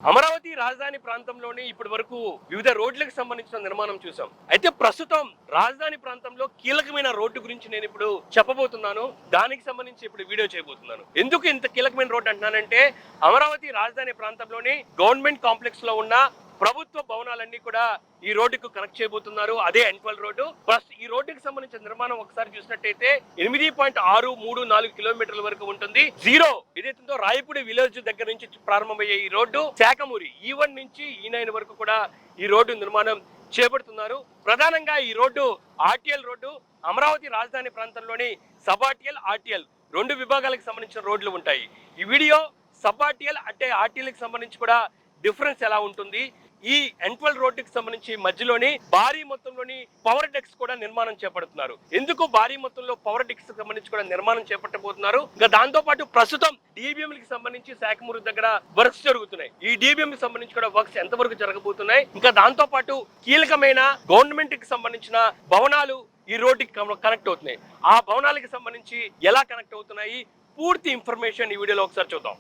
అమరావతి రాజధాని ప్రాంతంలోని ఇప్పటి వరకు వివిధ రోడ్లకు సంబంధించిన నిర్మాణం చూసాం. అయితే ప్రస్తుతం రాజధాని ప్రాంతంలో కీలకమైన రోడ్డు గురించి నేను ఇప్పుడు చెప్పబోతున్నాను. దానికి సంబంధించి ఇప్పుడు వీడియో చేయబోతున్నాను. ఎందుకు ఇంత కీలకమైన రోడ్డు అంటున్నానంటే, అమరావతి రాజధాని ప్రాంతంలోని గవర్నమెంట్ కాంప్లెక్స్ లో ఉన్న ప్రభుత్వ భవనాలన్నీ కూడా ఈ రోడ్డుకు కనెక్ట్ చేయబోతున్నారు. అదే N12 రోడ్డు. ప్లస్ ఈ రోడ్డుకి సంబంధించిన నిర్మాణం ఒకసారి చూసినట్టయితే 8.634 కిలోమీటర్ల వరకు ఉంటుంది. జీరో ఏదైతుందో రాయపూడి విలేజ్ దగ్గర నుంచి ప్రారంభమయ్యే ఈ రోడ్డు శాఖమూరి E1 నుంచి E9 వరకు కూడా ఈ రోడ్డు నిర్మాణం చేపడుతున్నారు. ప్రధానంగా ఈ రోడ్డు RTL రోడ్డు. అమరావతి రాజధాని ప్రాంతంలోని సబ్ RTL, RTL రెండు విభాగాలకు సంబంధించిన రోడ్లు ఉంటాయి. ఈ వీడియో సబ్ RTL అంటే RTL కి సంబంధించి కూడా డిఫరెన్స్ ఎలా ఉంటుంది, ఈ N12 రోడ్డుకి సంబంధించి మధ్యలోని భారీ మొత్తంలోని పవర్ డెక్స్ కూడా నిర్మాణం చేపడుతున్నారు. ఎందుకు భారీ మొత్తంలో పవర్ డెక్స్ సంబంధించి కూడా నిర్మాణం చేపట్టబోతున్నారు? ఇంకా దాంతో పాటు ప్రస్తుతం DBM కి సంబంధించి శాఖమూరు దగ్గర వర్క్స్ జరుగుతున్నాయి. ఈ DBM కి సంబంధించి కూడా వర్క్స్ ఎంతవరకు జరగబోతున్నాయి, ఇంకా దాంతో పాటు కీలకమైన గవర్నమెంట్ కి సంబంధించిన భవనాలు ఈ రోడ్డుకి కనెక్ట్ అవుతున్నాయి. ఆ భవనాలకి సంబంధించి ఎలా కనెక్ట్ అవుతున్నాయి, పూర్తి ఇన్ఫర్మేషన్ ఈ వీడియోలో ఒకసారి చూద్దాం.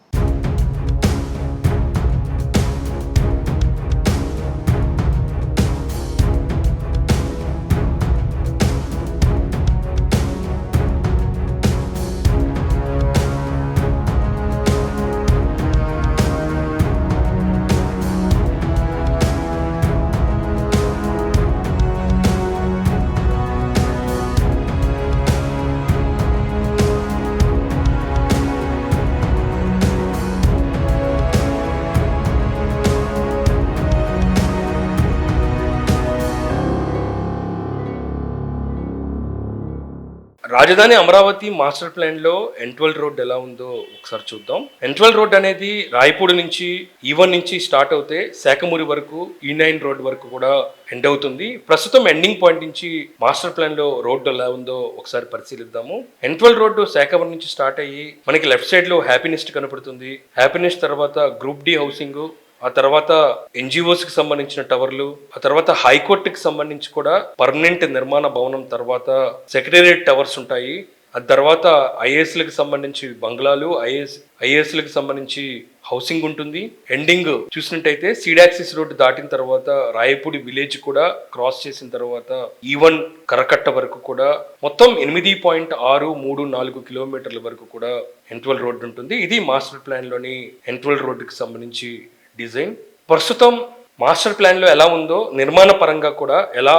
రాజధాని అమరావతి మాస్టర్ ప్లాన్ లో N12 రోడ్ ఎలా ఉందో ఒకసారి చూద్దాం. N12 రోడ్ అనేది రాయపూడి నుంచి E1 నుంచి స్టార్ట్ అవుతే శాఖమూరి వరకు E9 రోడ్ వరకు కూడా ఎండ్ అవుతుంది. ప్రస్తుతం ఎండింగ్ పాయింట్ నుంచి మాస్టర్ ప్లాన్ లో రోడ్డు ఎలా ఉందో ఒకసారి పరిశీలిద్దాము. N12 రోడ్డు శాఖమూరి నుంచి స్టార్ట్ అయ్యి మనకి లెఫ్ట్ సైడ్ లో హ్యాపీనెస్ట్ కనపడుతుంది. హ్యాపీనెస్ట్ తర్వాత గ్రూప్ డి హౌసింగ్, ఆ తర్వాత NGOs కి సంబంధించిన టవర్లు, ఆ తర్వాత హైకోర్టుకి సంబంధించి కూడా పర్మనెంట్ నిర్మాణ భవనం, తర్వాత సెక్రటేరియట్ టవర్స్ ఉంటాయి. ఆ తర్వాత ఐఏఎస్లకు సంబంధించి బంగ్లాలు, ఐఏఎస్లకు సంబంధించి హౌసింగ్ ఉంటుంది. ఎండింగ్ చూసినట్టయితే సీడాక్సిస్ రోడ్డు దాటిన తర్వాత రాయపూడి విలేజ్ కూడా క్రాస్ చేసిన తర్వాత E1 కరకట్ట వరకు కూడా మొత్తం 8.634 కిలోమీటర్ల వరకు కూడా N12 రోడ్డు ఉంటుంది. ఇది మాస్టర్ ప్లాన్ లోని N12 రోడ్డుకి సంబంధించి డిజైన్. ప్రస్తుతం మాస్టర్ ప్లాన్ లో ఎలా ఉందో నిర్మాణ పరంగా కూడా ఎలా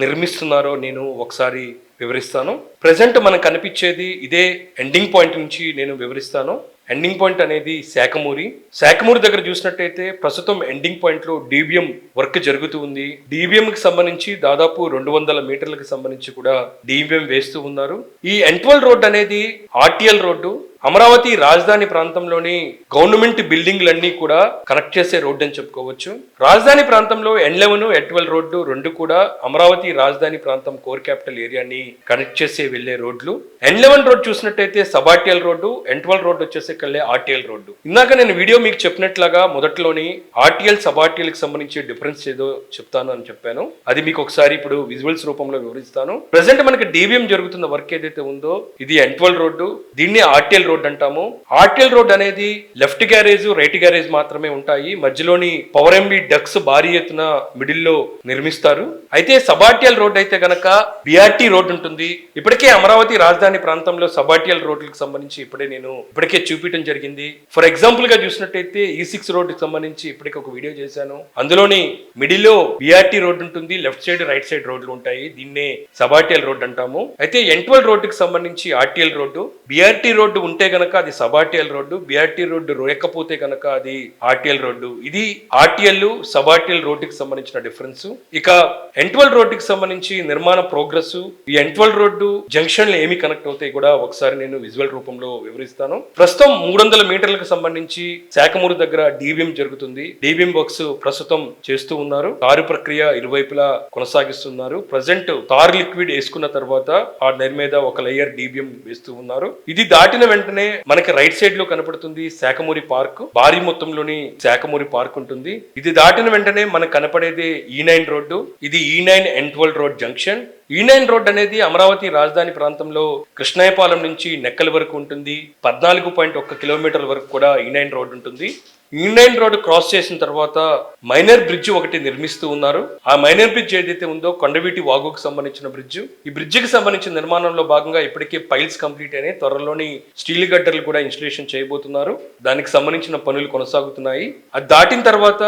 నిర్మిస్తున్నారో నేను ఒకసారి వివరిస్తాను. ప్రెసెంట్ మనకు కనిపించేది ఇదే ఎండింగ్ పాయింట్ నుంచి నేను వివరిస్తాను. ఎండింగ్ పాయింట్ అనేది శాఖమూరి దగ్గర చూసినట్టయితే ప్రస్తుతం ఎండింగ్ పాయింట్ లో DBM వర్క్ జరుగుతూ ఉంది. DBM కి సంబంధించి దాదాపు 200 మీటర్లకు సంబంధించి కూడా DBM వేస్తూ ఉన్నారు. ఈ N12 రోడ్ అనేది RTL రోడ్డు. అమరావతి రాజధాని ప్రాంతంలోని గవర్నమెంట్ బిల్డింగ్లన్నీ కూడా కనెక్ట్ చేసే రోడ్డు అని చెప్పుకోవచ్చు. రాజధాని ప్రాంతంలో N11, N12 రోడ్డు రెండు కూడా అమరావతి రాజధాని ప్రాంతం కోర్ క్యాపిటల్ ఏరియాని కనెక్ట్ చేసే వెళ్లే రోడ్లు. N11 రోడ్ చూసినట్టయితే sub RTL road, N12 road వచ్చేసే RTL రోడ్డు. ఇందాక నేను వీడియో మీకు చెప్పినట్లుగా మొదట్లోని RTL సబ్ RTL కి సంబంధించి డిఫరెన్స్ ఏదో చెప్తాను అని చెప్పాను. అది మీకు ఒకసారి ఇప్పుడు విజువల్స్ రూపంలో వివరిస్తాను. ప్రెసెంట్ మనకి DBM జరుగుతున్న వర్క్ ఏదైతే ఉందో ఇది N12 రోడ్డు, దీన్ని RTL రోడ్ అంటాము. RTL రోడ్ అనేది లెఫ్ట్ గ్యారేజ్, రైట్ గ్యారేజ్ మాత్రమే ఉంటాయి. మధ్యలోని పవర్ ఎంబీ డక్స్ భారీ ఎత్తున మిడిల్ లో నిర్మిస్తారు. అయితే సబ్ RTL రోడ్ అయితే గనక BRT రోడ్ ఉంటుంది. ఇప్పటికే అమరావతి రాజధాని ప్రాంతంలో సబ్ RTL రోడ్లకు సంబంధించి ఇప్పటికే చూపించడం జరిగింది. ఫర్ ఎగ్జాంపుల్ గా చూసినట్టయితే E6 రోడ్డుకి సంబంధించి ఇప్పటికే ఒక వీడియో చేశాను. అందులోని మిడిల్ లో BRT రోడ్ ఉంటుంది, లెఫ్ట్ సైడ్ రైట్ సైడ్ రోడ్లు ఉంటాయి. దీన్నే సబ్ RTL రోడ్ అంటాము. అయితే N12 రోడ్డుకి సంబంధించి RTL రోడ్డు, BRT రోడ్డు ఉంటే గనక అది sub RTL road, BRT road లేకపోతే గనక అది RTL రోడ్డు. ఇది RTL సబ్ RTL రోడ్డుకి సంబంధించిన డిఫరెన్స్. ఇక N12 రోడ్డుకి సంబంధించి నిర్మాణ ప్రోగ్రెస్, ఈ N12 రోడ్డు జంక్షన్ లో ఏమి కనెక్ట్ అవుతాయి కూడా ఒకసారి నేను విజువల్ రూపంలో వివరిస్తాను. ప్రస్తుతం 300 మీటర్లకు సంబంధించి శాఖమూరు దగ్గర DBM జరుగుతుంది. DBM వర్క్స్ ప్రస్తుతం చేస్తూ ఉన్నారు. తారు ప్రక్రియ ఇరువైపులా కొనసాగిస్తున్నారు. ప్రజెంట్ తారు లిక్విడ్ వేసుకున్న తర్వాత ఆ నెల మీద ఒక లేయర్ DBM వేస్తూ ఉన్నారు. ఇది దాటిన వెంటనే మనకి రైట్ సైడ్ లో కనపడుతుంది శాఖమూరి పార్క్. భారీ మొత్తంలోని శాఖమూరి పార్క్ ఉంటుంది. ఇది దాటిన వెంటనే మనకు కనపడేది E9 రోడ్డు. ఇది E9 N12 road junction. E9 road అనేది అమరావతి రాజధాని ప్రాంతంలో కృష్ణాయపాలెం నుంచి నెక్కల్ వరకు ఉంటుంది. 14.1 కిలోమీటర్ల వరకు కూడా E9 రోడ్ ఉంటుంది. ఇండియన్ రోడ్ క్రాస్ చేసిన తర్వాత మైనర్ బ్రిడ్జ్ ఒకటి నిర్మిస్తూ ఉన్నారు. ఆ మైనర్ బ్రిడ్జ్ ఏదైతే ఉందో కొండవీటి వాగుకు సంబంధించిన బ్రిడ్జ్. ఈ బ్రిడ్జికి సంబంధించిన నిర్మాణంలో భాగంగా ఇప్పటికే పైల్స్ కంప్లీట్ అయినాయి. త్వరలోని స్టీల్ గడ్డర్లు కూడా ఇన్స్టలేషన్ చేయబోతున్నారు. దానికి సంబంధించిన పనులు కొనసాగుతున్నాయి. అది దాటిన తర్వాత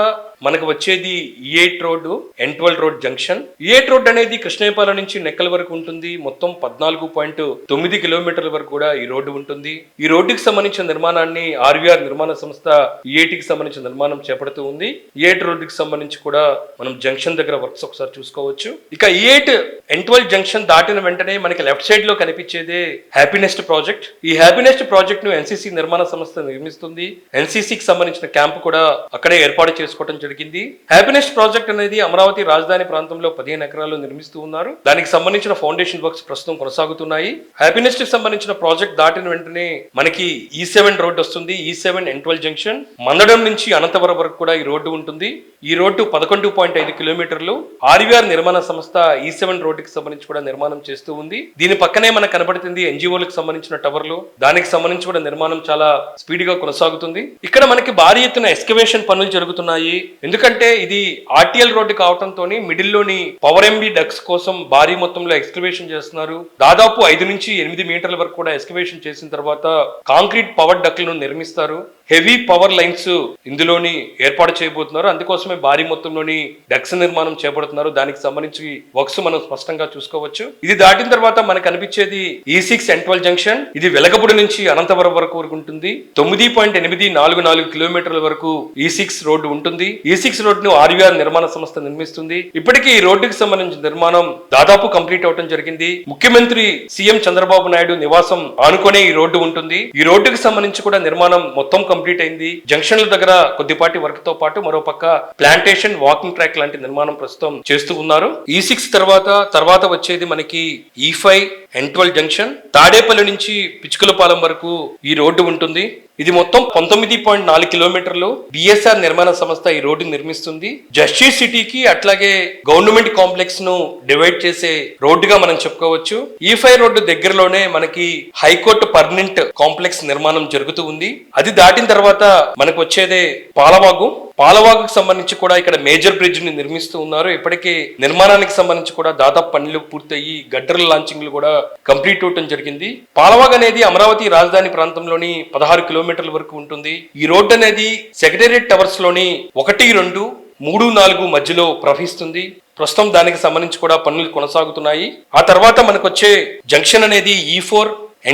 మనకు వచ్చేది E8 road, N12 road junction. E8 road అనేది కృష్ణయ్యపాలెం నుంచి నెక్కల వరకు ఉంటుంది. మొత్తం 14.9 కిలోమీటర్ల వరకు కూడా ఈ రోడ్డు ఉంటుంది. ఈ రోడ్డుకి సంబంధించిన నిర్మాణాన్ని RVR నిర్మాణ సంస్థ E8కి సంబంధించిన నిర్మాణం చేపడుతూ ఉంది. E8 రోడ్డుకి సంబంధించి కూడా మనం జంక్షన్ దగ్గర వర్క్స్ ఒకసారి చూసుకోవచ్చు. ఇక E8 N12 జంక్షన్ దాటిన వెంటనే మనకి లెఫ్ట్ సైడ్ లో కనిపించేదే హ్యాపీనెస్ట్ ప్రాజెక్ట్. ఈ హ్యాపీనెస్ట్ ప్రాజెక్ట్ ను NCC నిర్మాణ సంస్థ నిర్మిస్తుంది. NCCకి సంబంధించిన క్యాంప్ కూడా అక్కడే ఏర్పాటు చేసుకోవడం జరిగింది. హ్యాపీనెస్ట్ ప్రాజెక్ట్ అనేది అమరావతి రాజధాని ప్రాంతంలో 15 ఎకరాలు నిర్మిస్తూ ఉన్నారు. దానికి సంబంధించిన ఫౌండేషన్ వర్క్స్ ప్రస్తుతం కొనసాగుతున్నాయి. హ్యాపీనెస్ట్ కి సంబంధించిన ప్రాజెక్ట్ దాటిన వెంటనే మనకి E7 రోడ్డు వస్తుంది. E7 N12 junction. మందడం నుంచి అనంతవరం వరకు కూడా ఈ రోడ్డు ఉంటుంది. ఈ రోడ్డు 11.5 కిలోమీటర్లు. RVR నిర్మాణ సంస్థ E7 రోడ్డుకి సంబంధించి కూడా నిర్మాణం చేస్తూ ఉంది. దీని పక్కనే మనకు కనబడుతుంది NGOలకు సంబంధించిన టవర్లు. దానికి సంబంధించి కూడా నిర్మాణం చాలా స్పీడ్ గా కొనసాగుతుంది. ఇక్కడ మనకి భారీ ఎత్తున ఎక్స్కవేషన్ పనులు జరుగుతున్నాయి. ఎందుకంటే ఇది RTL రోడ్డు కావడంతో మిడిల్ లోని పవర్ MB డక్స్ కోసం భారీ మొత్తంలో ఎక్స్కవేషన్ చేస్తున్నారు. దాదాపు 5 నుంచి 8 మీటర్ల వరకు కూడా ఎక్స్కవేషన్ చేసిన తర్వాత కాంక్రీట్ పవర్ డక్లను నిర్మిస్తారు. హెవీ పవర్ లైన్స్ ఇందులోని ఏర్పాటు చేయబోతున్నారు. అందుకోసమే భారీ మొత్తంలోని డక్స్ నిర్మాణం చేపడుతున్నారు. దానికి సంబంధించి వర్క్స్ మనం స్పష్టంగా చూసుకోవచ్చు. ఇది దాటిన తర్వాత మనకు కనిపించేది E6 N12 జంక్షన్. ఇది వెలగపూడి నుంచి అనంతవరం వరకు ఉంటుంది. 9.844 కిలోమీటర్ల వరకు E6 రోడ్డు ఉంటుంది. E6 రోడ్డును RVR నిర్మాణ సంస్థ నిర్మిస్తుంది. ఇప్పటికీ ఈ రోడ్డుకి సంబంధించిన నిర్మాణం దాదాపు కంప్లీట్ అవడం జరిగింది. ముఖ్యమంత్రి సీఎం చంద్రబాబు నాయుడు నివాసం ఆనుకునే ఈ రోడ్డు ఉంటుంది. ఈ రోడ్డుకి సంబంధించి కూడా నిర్మాణం మొత్తం కంప్లీట్ అయింది. జంక్షన్ల దగ్గర కొద్దిపాటి వర్క్ తో పాటు మరో పక్క ప్లాంటేషన్, వాకింగ్ ట్రాక్ లాంటి నిర్మాణం ప్రస్తుతం చేస్తూ ఉన్నారు. E6 తర్వాత వచ్చేది మనకి E5 N12 జంక్షన్. తాడేపల్లి నుంచి పిచ్చుకలపాలెం వరకు ఈ రోడ్డు ఉంటుంది. ఇది మొత్తం 19.4 కిలోమీటర్లు. BSR నిర్మాణ సంస్థ ఈ రోడ్డు నిర్మిస్తుంది. జస్టిస్ సిటీకి అట్లాగే గవర్నమెంట్ కాంప్లెక్స్ ను డివైడ్ చేసే రోడ్డుగా మనం చెప్పుకోవచ్చు. E5 రోడ్డు దగ్గరలోనే మనకి హైకోర్టు పర్మనెంట్ కాంప్లెక్స్ నిర్మాణం జరుగుతూ ఉంది. అది దాటిన తర్వాత మనకు వచ్చేదే పాలవాగుకు సంబంధించి కూడా ఇక్కడ మేజర్ బ్రిడ్జ్ ని నిర్మిస్తూ ఉన్నారు. ఇప్పటికే నిర్మాణానికి సంబంధించి కూడా దాదాపు పనులు పూర్తయి గడ్డర్ల లాంచింగ్లు కూడా కంప్లీట్ అవటం జరిగింది. పాలవాగ్ అనేది అమరావతి రాజధాని ప్రాంతంలోని 16 కిలోమీటర్ల వరకు ఉంటుంది. ఈ రోడ్డు అనేది సెక్రటేరియట్ టవర్స్ లోని 1, 2, 3, 4 మధ్యలో ప్రవహిస్తుంది. ప్రస్తుతం దానికి సంబంధించి కూడా పనులు కొనసాగుతున్నాయి. ఆ తర్వాత మనకు వచ్చే జంక్షన్ అనేది E4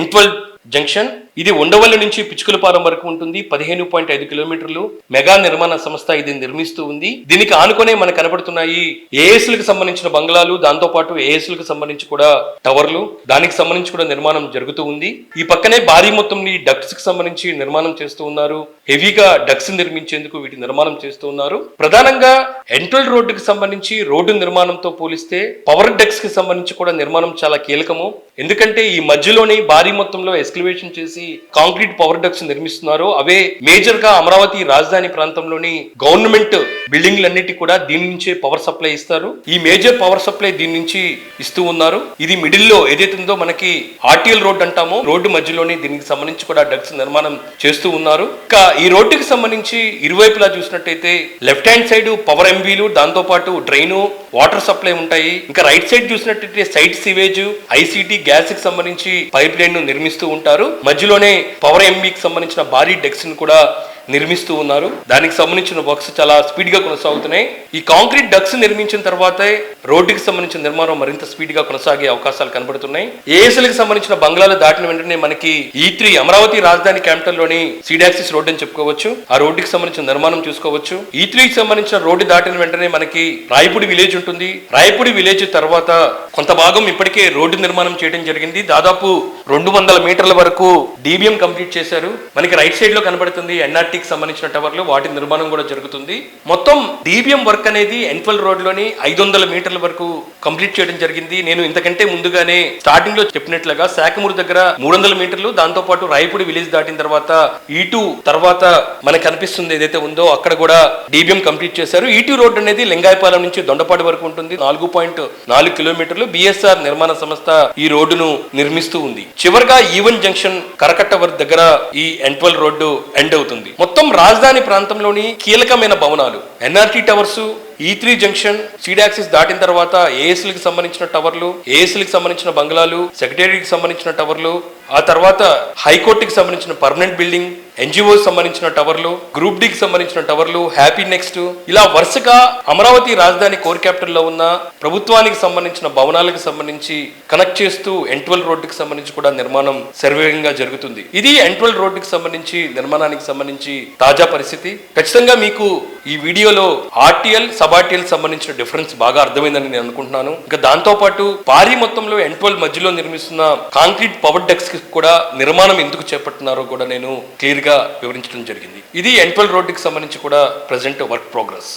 N12 జంక్షన్. ఇది ఉండవల్లి నుంచి పిచ్చుకలపాలెం వరకు ఉంటుంది. 15.5 కిలోమీటర్లు. మెగా నిర్మాణ సంస్థ ఇది నిర్మిస్తూ ఉంది. దీనికి ఆనుకునే మనకు కనబడుతున్నాయి ఏఎస్లకు సంబంధించిన బంగ్లాలు, దాంతో పాటు ఏఎస్లకు సంబంధించి కూడా టవర్లు. దానికి సంబంధించి కూడా నిర్మాణం జరుగుతూ ఉంది. ఈ పక్కనే భారీ మొత్తం డక్ట్స్ కి సంబంధించి నిర్మాణం చేస్తూ ఉన్నారు. హెవీగా డక్స్ నిర్మించేందుకు వీటి నిర్మాణం చేస్తూ ఉన్నారు. ప్రధానంగా N12 రోడ్డుకి సంబంధించి రోడ్డు నిర్మాణంతో పోలిస్తే పవర్ డక్స్ కి సంబంధించి కూడా నిర్మాణం చాలా కీలకము. ఎందుకంటే ఈ మధ్యలోనే భారీ మొత్తంలో ఎక్స్కవేషన్ చేసి కాంక్రీట్ పవర్ డక్స్ నిర్మిస్తున్నారు. అవే మేజర్ గా అమరావతి రాజధాని ప్రాంతంలోని గవర్నమెంట్ బిల్డింగ్లన్నిటి కూడా దీని నుంచే పవర్ సప్లై ఇస్తారు. ఈ మేజర్ పవర్ సప్లై దీని నుంచి ఇస్తూ ఉన్నారు. ఇది మిడిల్ లో ఏదైతే ఉందో మనకి RTL రోడ్ అంటామో, రోడ్డు మధ్యలోనే దీనికి సంబంధించి కూడా డక్స్ నిర్మాణం చేస్తూ ఉన్నారు. ఇంకా ఈ రోడ్డుకి సంబంధించి ఇరువైపులా చూసినట్టయితే లెఫ్ట్ హ్యాండ్ సైడ్ పవర్ MVలు, దాంతో పాటు డ్రైన్, వాటర్ సప్లై ఉంటాయి. ఇంకా రైట్ సైడ్ చూసినట్టయితే సైట్ సివేజ్, ICT, గ్యాస్ కి సంబంధించి పైప్ లైన్ ను నిర్మిస్తూ ఉంటారు. మధ్యలోనే పవర్ MVకి సంబంధించిన భారీ డెక్స్ ను కూడా నిర్మిస్తూ ఉన్నారు. దానికి సంబంధించిన వర్క్స్ చాలా స్పీడ్ గా కొనసాగుతున్నాయి. ఈ కాంక్రీట్ డక్స్ నిర్మించిన తర్వాతే రోడ్డుకి సంబంధించిన నిర్మాణం మరింత స్పీడ్ గా కొనసాగే అవకాశాలు కనబడుతున్నాయి. ఏఎస్ఎల్కి సంబంధించిన బంగ్లాలు దాటిన వెంటనే మనకి E3 అమరావతి రాజధాని క్యాపిటల్ లోని సీడాక్సిస్ రోడ్ అని చెప్పుకోవచ్చు. ఆ రోడ్డుకి సంబంధించిన నిర్మాణం చూసుకోవచ్చు. E3కి సంబంధించిన రోడ్డు దాటిన వెంటనే మనకి రాయపూడి విలేజ్ ఉంటుంది. రాయపూడి విలేజ్ తర్వాత కొంత భాగం ఇప్పటికే రోడ్డు నిర్మాణం చేయడం జరిగింది. దాదాపు 200 మీటర్ల వరకు DBM కంప్లీట్ చేశారు. మనకి రైట్ సైడ్ లో కనబడుతుంది NRT సంబంధించిన టవర్లు, వాటి నిర్మాణం కూడా జరుగుతుంది. మొత్తం DBM వర్క్ అనేది N12 రోడ్ లోని 500 మీటర్ల వరకు కంప్లీట్ చేయడం జరిగింది. నేను ఇంతకంటే ముందుగానే స్టార్టింగ్ లో చెప్పినట్లుగా శాఖమూరు దగ్గర 300 మీటర్లు, దాంతో పాటు రాయపూడి విలేజ్ దాటిన తర్వాత E2 తర్వాత మనకు కనిపిస్తుంది ఏదైతే ఉందో అక్కడ కూడా DBM కంప్లీట్ చేశారు. E2 రోడ్ అనేది లింగాయపాలెం నుంచి దొండపాటి వరకు ఉంటుంది. 4.4 కిలోమీటర్లు. BSR నిర్మాణ సంస్థ ఈ రోడ్డును నిర్మిస్తూ ఉంది. చివరిగా E1 జంక్షన్ కరకట్ట వరకు దగ్గర ఈ N12 రోడ్డు ఎండ్ అవుతుంది. మొత్తం రాజధాని ప్రాంతంలోని కీలకమైన భవనాలు NRT towers, E3 junction, seed axis దాటిన తర్వాత ఏఎస్ఎల్కి సంబంధించిన టవర్లు, ఏఎస్ఎల్కి సంబంధించిన బంగ్లాలు, సెక్రటేరియట్కి సంబంధించిన టవర్లు, ఆ తర్వాత హైకోర్టుకి సంబంధించిన పర్మనెంట్ బిల్డింగ్, ఎన్జిఓకి సంబంధించిన టవర్లు, గ్రూప్ డికి సంబంధించిన టవర్లు, హ్యాపీ నెక్స్ట్, ఇలా వరుసగా అమరావతి రాజధాని కోర్ క్యాపిటల్ లో ఉన్న ప్రభుత్వానికి సంబంధించిన భవనాలకు సంబంధించి కనెక్ట్ చేస్తూ N12 రోడ్డుకి సంబంధించి కూడా నిర్మాణం శరవేగంగా జరుగుతుంది. ఇది N12 రోడ్డుకి సంబంధించి నిర్మాణానికి సంబంధించి తాజా పరిస్థితి. ఖచ్చితంగా మీకు ఈ వీడియోలో ఆర్టీఎల్, సబ్ ఆర్టీఎల్ సంబంధించిన డిఫరెన్స్ బాగా అర్థమైందని నేను అనుకుంటున్నాను. ఇంకా దాంతో పాటు భారీ మొత్తంలో N12 మధ్యలో నిర్మిస్తున్న కాంక్రీట్ పవర్ డెక్స్ కూడా నిర్మాణం ఎందుకు చేపడుతున్నారో కూడా నేను క్లియర్ గా వివరించడం జరిగింది. ఇది N12 రోడ్డుకి సంబంధించి కూడా ప్రెజెంట్ వర్క్ ప్రోగ్రెస్.